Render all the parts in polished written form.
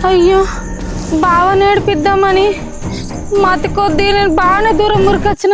అయ్యో బావ నేర్పిద్దామని మతి కొద్దీ నేను బాగానే దూరం మురికొచ్చిన.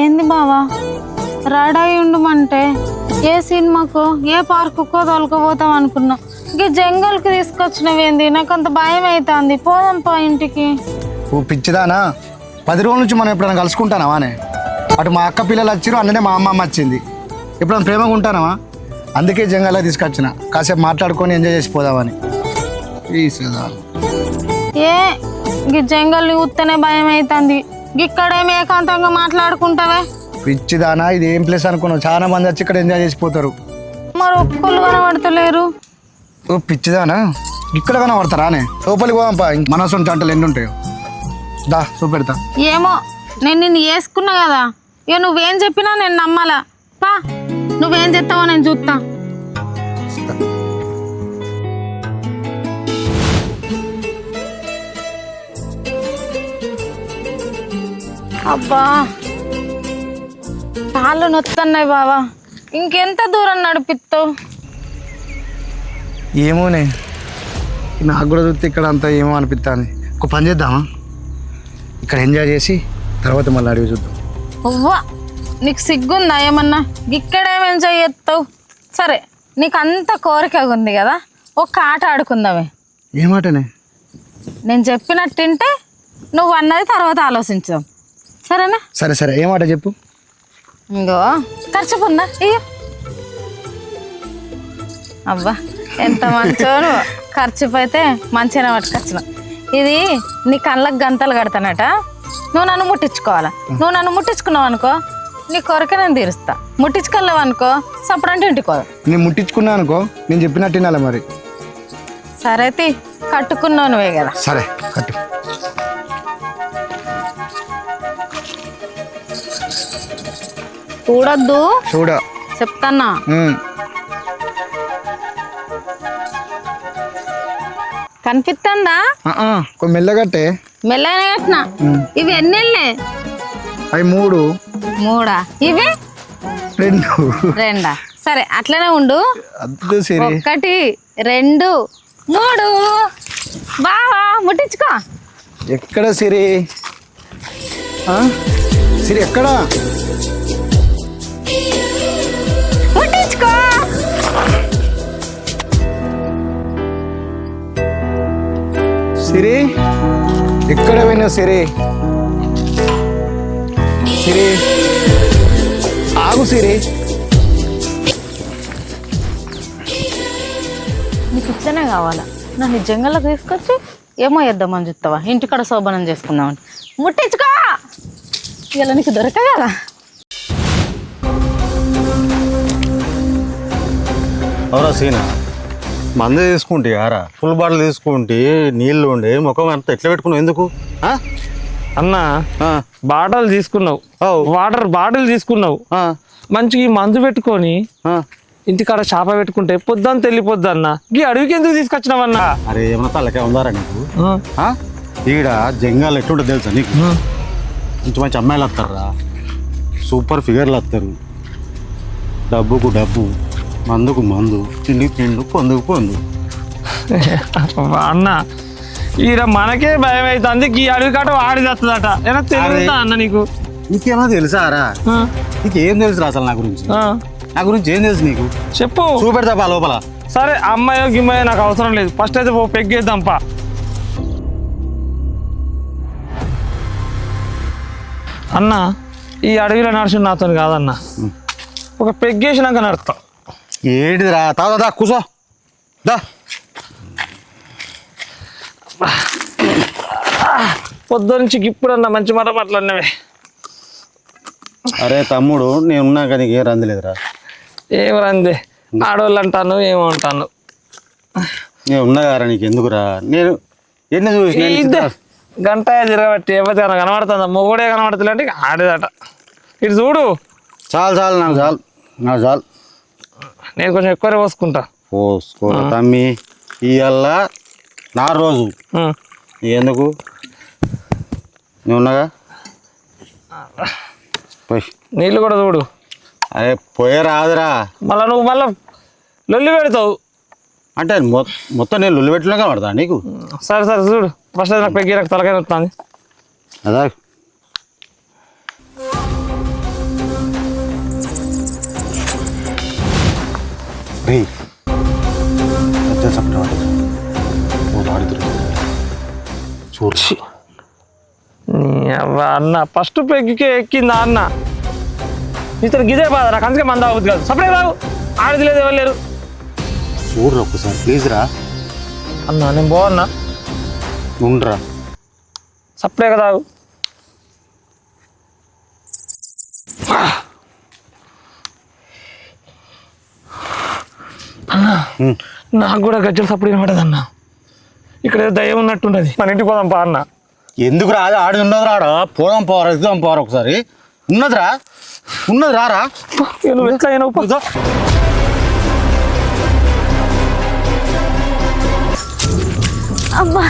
ఏంది బావా రెడీ ఉండమంటే ఏ సినిమాకు ఏ పార్కుకో తొలకపోతాం అనుకున్నా, ఇంక జంగల్కి తీసుకొచ్చినవేంది? నాకు అంత భయం అవుతుంది. పోదాంపా ఇంటికి. ఓ పిచ్చిదానా, 10 రోజుల నుంచి మనం ఎప్పుడైనా కలుసుకుంటానావా అనే? అటు మా అక్క పిల్లలు వచ్చారు, అందునే మా అమ్మమ్మ వచ్చింది. ఎప్పుడైనా ప్రేమగా ఉంటానావా? అందుకే జంగల్లో తీసుకొచ్చిన, కాసేపు మాట్లాడుకొని ఎంజాయ్ చేసిపోదామని. ఏ ఈ జంగల్ని ఊత్తనే భయం అవుతుంది. ఇక్కడేమి ఏకాంతంగా మాట్లాడుకుంటావే? పిచ్చిదానా, ఇది ఏం ప్లేస్ అనుకున్నావు? చాలా మంది వచ్చి ఇక్కడ ఎంజాయ్ చేసిపోతారు. మరి ఒక్కళ్ళు కనబడతలేరు. ఓ పిచ్చిదానా, ఇక్కడ కనబడతారా అనే? లోపలికి పోదాంపా, మనసు అంటలు ఎన్ని ఉంటాయో. దా చూపెడతా. ఏమో, నేను నిన్ను వేసుకున్నా కదా, ఇక నువ్వేం చెప్పినా నేను నమ్మాలా. పా, నువ్వేం చెప్తావో నేను చూస్తా. అబ్బా కాళ్ళు నొత్తన్నాయి బావా, ఇంకెంత దూరం నడిపిస్తావు? ఏమోనే, నాకు కూడా చూస్తే ఇక్కడ అంతా ఏమో అనిపిస్తుంది. ఒక పని చేద్దామా, ఇక్కడ ఎంజాయ్ చేసి తర్వాత మళ్ళీ అడిగి చూద్దాం. అవ్వా నీకు సిగ్గుందా ఏమన్నా? ఇక్కడేం ఎంజాయ్ చేస్తావు? సరే, నీకు అంత కోరికగా ఉంది కదా, ఒక ఆట ఆడుకుందామే. ఏమాటనే? నేను చెప్పినట్టుంటే నువ్వు అన్నది తర్వాత ఆలోచించాం, సరేనా? సరే సరే, ఏమాట చెప్పు. ఇంకో ఖర్చు పొందా ఇయ్యో. అబ్బా ఎంత మంచో నువ్వు, ఖర్చు అయితే మంచిగా పట్టుకొచ్చిన. ఇది నీ కళ్ళకు గంతలు కడతానట, నువ్వు నన్ను ముట్టించుకోవాలా. నువ్వు నన్ను ముట్టించుకున్నావు అనుకో, నీ కొరకే నేను తీరుస్తా. ముట్టించుకోలేవు అనుకో, సప్పుడంటే ఇంటికో. నేను ముట్టించుకున్నా అనుకో, నేను చెప్పినట్టు వినాలి మరి. సరే తీ, కట్టుకున్నావు నువ్వే కదా. సరే కట్టు. చూడొద్దు, చూడ చెప్తాన్నా. కనిపిస్తుందా? మెల్లగట్టే. మెల్లగానే కట్టినా. ఇవి ఎన్ని వెళ్ళినాయి? అవి 3. 3 ఇవి 2. సరే అట్లనే ఉండు. 1 2 3 బావా ముట్టించుకో. ఎక్కడ సిరి? సిరి ఎక్కడ? ముట్టించుకో. సిరి ఎక్కడ పోయినా? సిరి సిరి ఆగు. సిరి నీకు ఇచ్చనే కావాలా? నన్ను జంగల్లోకి తీసుకొచ్చి ఏమో చేద్దామని చూస్తావా? ఇంటికాడ శోభనం చేసుకుందామని. ముట్టించుకో, ఇలా నీకు దొరకగల. అవరా సీనా, మందు తీసుకుంటే ఆరా ఫుల్ బాటిల్ తీసుకుంటే నీళ్ళు ఉండే ముఖం అంతా ఎట్లా పెట్టుకున్నావు? ఎందుకు అన్న? బాటలు తీసుకున్నావు, వాటర్ బాటిల్ తీసుకున్నావు, మంచిగా ఈ మందు పెట్టుకొని ఇంటికాడ చేప పెట్టుకుంటే పొద్దున్న తెలియపోద్ది అన్న. ఈ అడవికి ఎందుకు తీసుకొచ్చినావన్నా? అరే ఏమన్నా తలకే ఉందారా నీకు? ఈడ జంగాలు ఎట్లుంటుంది తెలుసా నీకు? మంచి మంచి అమ్మాయిలు వస్తారా, సూపర్ ఫిగర్లు వస్తారు, డబ్బుకు డబ్బు, మందుకు మందు, తిండికి తిండు, పొందుకు పొందు. అన్న ఈడ మనకే భయం అవుతుంది, ఈ అడవి కాట వాడి చేస్తుందట. ఏమన్నా తెలుసా అన్న నీకు? నీకేమో తెలుసారా? నీకేం తెలుసురా అసలు నా గురించి? నా గురించి ఏం తెలుసు నీకు? చెప్పు, చూపెడతా బా లోపల. సరే అమ్మాయో గిమ్మాయో నాకు అవసరం లేదు, ఫస్ట్ అయితే పెగ్గేద్దాంపా. అన్న ఈ అడవిలో నడిచిన నాతో కాదన్న, ఒక పెగ్గేసినాక నడుస్తా. ఏడిదిరా? దా కూసో దా. పొద్దు నుంచి ఇప్పుడన్నా మంచి మాట మాట్లాడినవే. అరే తమ్ముడు, నేనున్నాక నీకు ఏం రంది లేదురా. ఏం రంది? ఆడవాళ్ళు అంటాను, ఏమో అంటాను. నేను ఉన్నగారా నీకు ఎందుకురా నేను ఎన్ని చూసిన గంట తిరగబట్టి ఎవరి కనబడుతుందా మొగుడే కనబడుతుంది అంటే ఆడేదట ఇటు చూడు చాలు నాకు చాలు నేను కొంచెం ఎక్కువ పోసుకుంటా పోసుకోరా తమ్మి ఇవాళ నా రోజు ఎందుకు నేను ఉన్నగా పోయి నీళ్ళు కూడా చూడు అరే పోయే రాదురా మళ్ళీ నువ్వు మళ్ళీ లొల్లి పెడతావు అంటే మొత్తం నేను లొల్లి పెట్టినా కనబడతా నీకు సరే చూడు ఫస్ట్ నాకు పెగ్గి నాకు తలకాయ వస్తుంది అదా చూసి అన్న ఫస్ట్ పెగ్గికే ఎక్కిందా అన్న ఇతను గిదే బాధ నాకు అందుకే మంద అవుతుంది కాదు సపరే బాబు ఆడది లేదు ఎవరు లేరు చూడరా ఒక్కసారి ప్లీజ్ రా అన్నా నేను బాగున్నా ఉండరా సపరే కదా అన్నా నాకు కూడా గజ్జలు సప్పుడు వినపడదు అన్న ఇక్కడ ఏదో దయ్యం ఉన్నట్టుండదు మన ఇంటికి పోదాం పా అన్న ఎందుకు రా ఆడి ఉన్నదిరా ఆడ పోదాం పోరా ఇద్దాం పోరా ఒకసారి ఉన్నది రారా నువ్వు ఎట్లా అయినా అబ్బా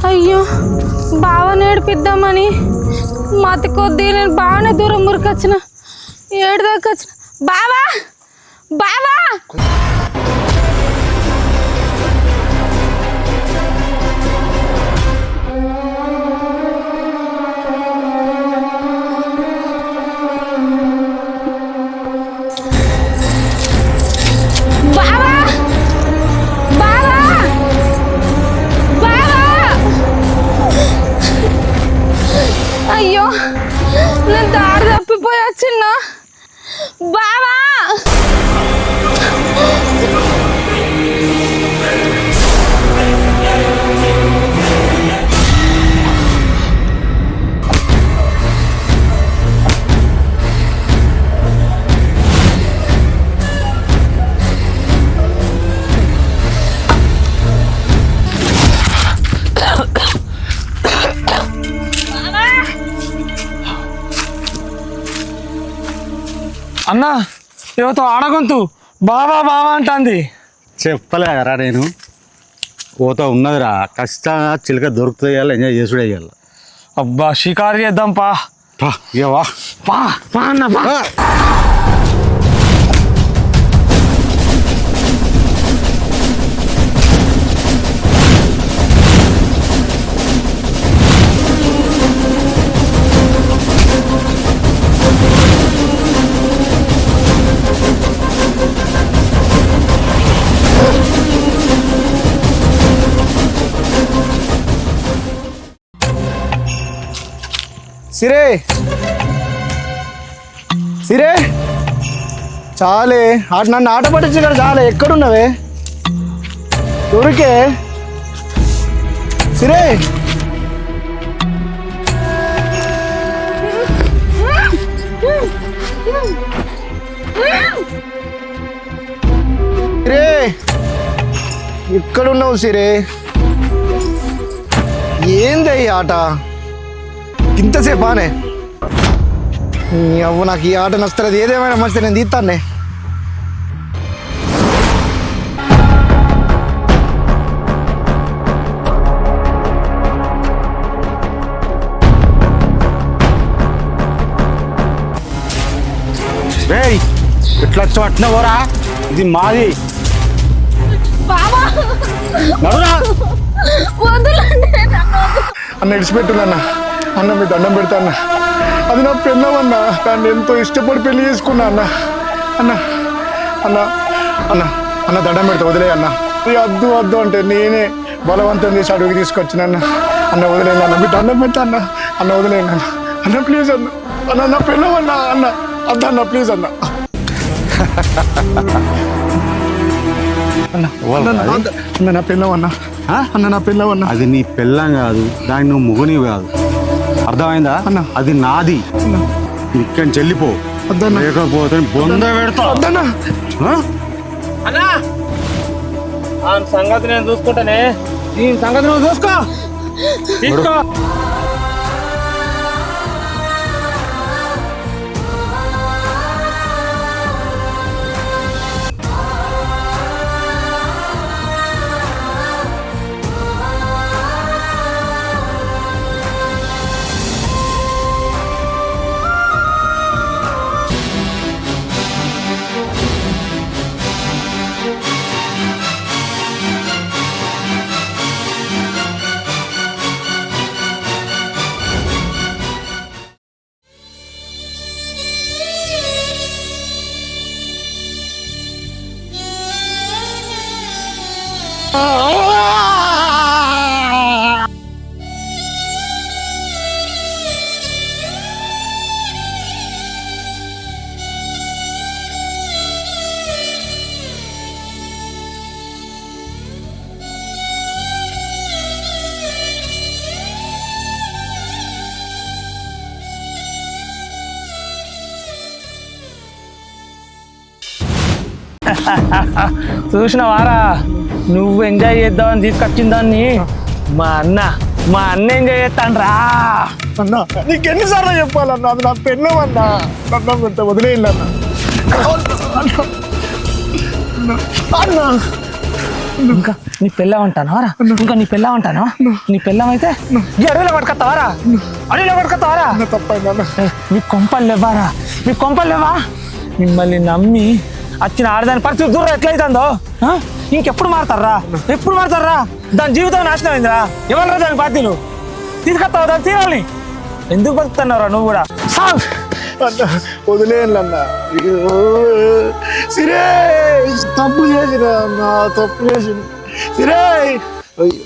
అయ్యో బాగా నేర్పిద్దామని మతి కొద్దీ నేను బాగానే దూరం మురికొచ్చిన ఏడు దాకా వచ్చిన బావా బావా అయ్యో నేను దారి తప్పిపోయా చిన్న బావా అన్న ఏవతో ఆడగొంతు బావా అంటుంది చెప్పలేరా నేను పోతా ఉన్నదిరా ఖచ్చితంగా చిలక దొరుకుతాయి ఎంజాయ్ చేసుడు వేయాలి అబ్బా షికారు చేద్దాం పా ఏవా పా అన్న పా సిరే చాలే నన్ను ఆట పట్టించి కదా చాలే ఎక్కడున్నావే దొరికే సిరే సిరే ఎక్కడున్నావు సిరే ఏంది ఈ ఆట ఇంతసేపానే అవ్వ నాకు ఈ ఆట నచ్చలేదు ఏదేమైనా మంచిది నేను తీస్తానే ఇట్లా పట్టినవరా ఇది మాది అన్న ఇడిచిపెట్టున్నా అన్న మీ దండం పెడతా అన్న అది నా పెళ్ళమన్నా దాన్ని ఎంతో ఇష్టపడి పెళ్లి చేసుకున్నా అన్న అన్న అన్న అన్న అన్న దండం పెడతా వదిలే అన్న వద్దు అంటే నేనే బలవంతం చేసి అడుగు తీసుకొచ్చిన అన్న వదిలేను అన్న మీ దండం పెడతా అన్న వదిలేను అన్న ప్లీజ్ అన్న నా పెళ్ళమన్నా అన్న అన్న ప్లీజ్ అన్న అన్న నా పెళ్ళమన్నా అన్న నా పెళ్ళమన్నా అది నీ పెళ్ళం కాదు దాన్ని నువ్వు ముగుని కాదు అర్థమైందా అన్న అది నాది ఇక్కడి నుంచి వెళ్ళిపో వద్దన్నా. లేకపోతే బొంద పెడతా వద్దన్నా. ఆ? అన్నా ఆ సంగతి నేను చూసుకుంటానే ఈ సంగతి నువ్వు చూసుకో తీసుకో చూసిన వారా నువ్వు ఎంజాయ్ చేద్దామని తీసుకొచ్చిన దాన్ని మా అన్న ఎంజాయ్ చేస్తాను అన్నా నీకు ఎన్నిసార్లు చెప్పాలన్నా అది నా పెన్ను అన్నా నన్ను కొంత వదిలేయాలన్నా అన్నా ఇంకా నీ పెళ్ళం అంటానవారా ఇంకా నీ పెళ్ళం అంటానా నీ పెళ్ళం అయితే ఈ అడవిలో పట్టుకొస్తావారా అడవిలో పట్టుకొస్తావారా తప్పైందన్నా మీ కొంపలు లేవారా మీ కొంపలు లేవా మిమ్మల్ని నమ్మి వచ్చిన ఆడదాని పరిస్థితి దూరం ఎట్లయితుందో ఇంకెప్పుడు మారుతారా ఎప్పుడు మారుతారా దాని జీవితం నాశనం అయిందిరా ఎవరు దాని బాధ్యులు తీసుకొస్తావు దాన్ని తీరాలి ఎందుకు బతుకుతున్నావురా నువ్వు కూడా సాగు అన్నా వదిలేయాలన్నా సిరే తప్పు చేసిన అన్నా తప్పు చేసిన సిరే అయ్యో